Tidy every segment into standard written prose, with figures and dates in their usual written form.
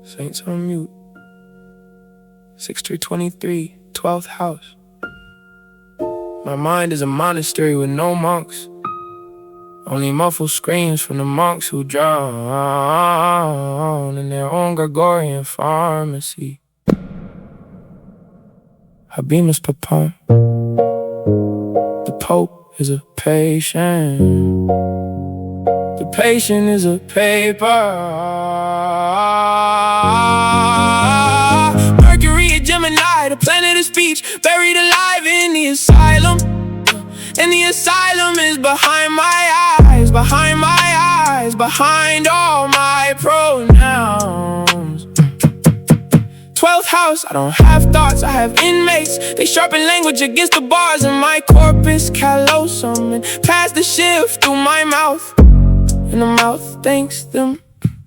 Saints on mute. 6323, 12th house. My mind is a monastery with no monks. Only muffled screams from the monks who drown in their own Gregorian pharmacy. Habemus Papam. The Pope is a patient. The patient is a paper. Mercury and Gemini, the planet of speech, buried alive in the asylum. And the asylum is behind my eyes, behind my eyes, behind all my pronouns. 12th house, I don't have thoughts, I have inmates. They sharpen language against the bars in my corpus callosum, and pass the shift through my mouth, and the mouth thanks them.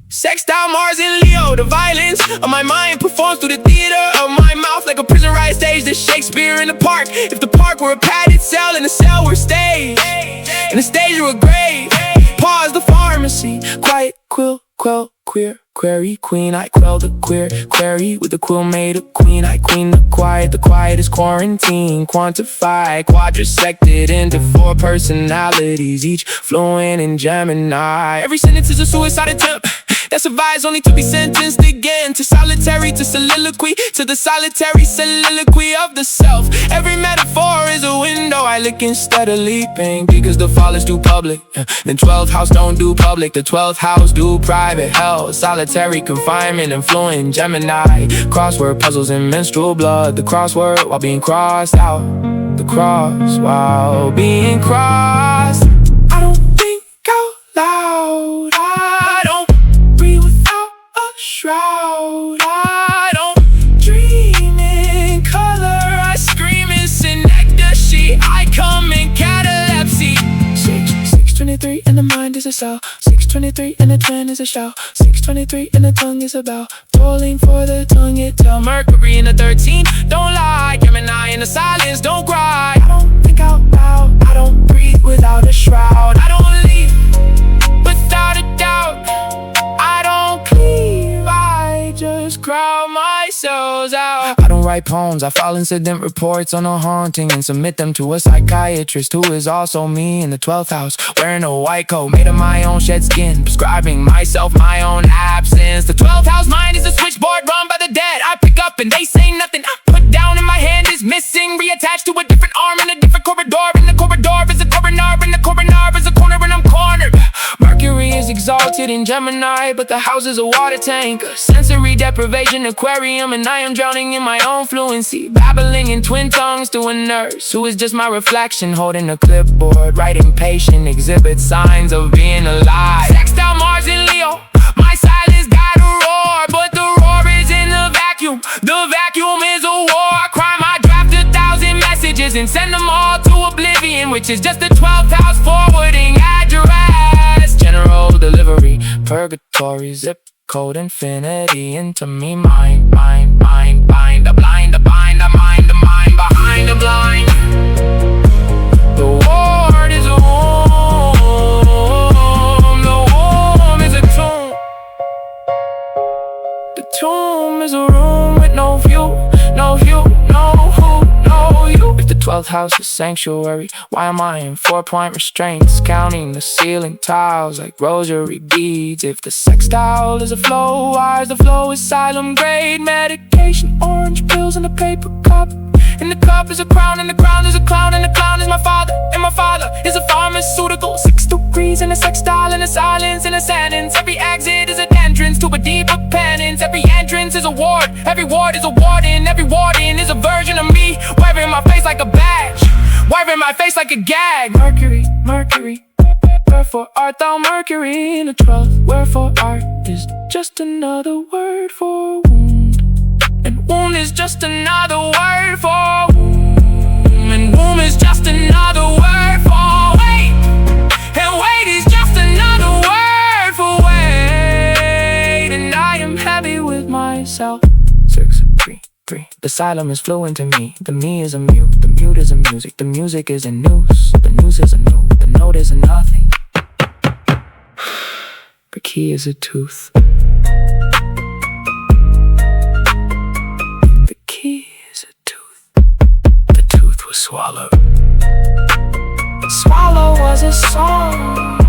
Sextile Mars in Leo, the violence of my mind performs through the theater of my mouth like a prison riot stage. There's Shakespeare in the park. If the park were a padded cell and the cell were stage, and the stage were a grave, pause the pharmacy. Quiet, quill, quell, queer, query, queen. I quell the queer query with the quill made of queen. I queen the quiet is quarantine. Quantify, quadrisected into 4 personalities, each fluent in Gemini. Every sentence is a suicide attempt that survives only to be sentenced again to solitary, to soliloquy, to the solitary soliloquy of the self. Every metaphor is a window I look instead of leaping, because the fall is too public. Then 12th house don't do public, the 12th house do private. Hell, solitary confinement and fluent Gemini. Crossword puzzles in menstrual blood, the crossword while being crossed out, the cross while being crossed. I don't think out loud, I don't breathe without a shroud, I don't dream in color, I scream in synecdoche, I come in catalepsy. 623 and the mind is a cell, 623 and the twin is a shell, 623 and the tongue is a bell, tolling for the tongue it tell. Mercury in the 13, don't lie, Gemini in the silence, don't cry. I don't think out loud, I don't breathe without a shroud, I don't leave without a doubt, I don't cleave, I just crowd myself out. I don't write poems, I file incident reports on a haunting and submit them to a psychiatrist who is also me in the 12th house, wearing a white coat made of my own shed skin, prescribing myself my own absence. The 12th house mind is a switchboard run by the dead. I pick up and they say nothing, I put down and my hand is missing, reattached to a different arm in a different corridor, and the corridor is a coroner, and the coroner is a corner, and I'm cornered. Mercury is exalted in Gemini, but the house is a water tank, a sensory deprivation aquarium, and I am drowning in my own fluency, babbling in twin tongues to a nurse who is just my reflection, holding a clipboard, writing patient exhibits signs of being alive. Sextile Mars in Leo, my silence got a roar, but the roar is in the vacuum. The vacuum is a war crime. I draft 1,000 messages and send them all to oblivion, which is just the 12th house forwarding address. General delivery, purgatory, zip code infinity into me, mind, mind, mind, bind, the blind, the bind, the mind, the mind behind the blind. The ward is a womb, the womb is a tomb. The tomb is a room with no view, no view, no who, no you. If the 12th house is sanctuary, why am I in 4-point restraints, counting the ceiling tiles like rosary beads? If the sextile is a flow, why is the flow asylum grade medication? Orange pills in a paper cup, and the cup is a crown, and the crown is a clown, and the clown is my father, and my father is a pharmaceutical. 6 degrees in a sextile, and a silence, and a sentence. Every exit is an entrance to a deeper penance. Every entrance is a ward, every ward is a warden, every warden is a version of me, wearing my face like a badge, wearing my face like a gag. Mercury, Mercury, wherefore art thou Mercury in the 12th? Wherefore art is just another word for wound, and wound is just another word for womb, and womb is just another word for wait, and wait is just another word for wait, and I am happy with myself. 6, 3, 3. The asylum is fluent to me, the me is a mute, the mute is a music, the music is a noose, the noose is a note, the note is a nothing. The key is a tooth. The key is a tooth. The tooth was swallowed. Swallow was a song.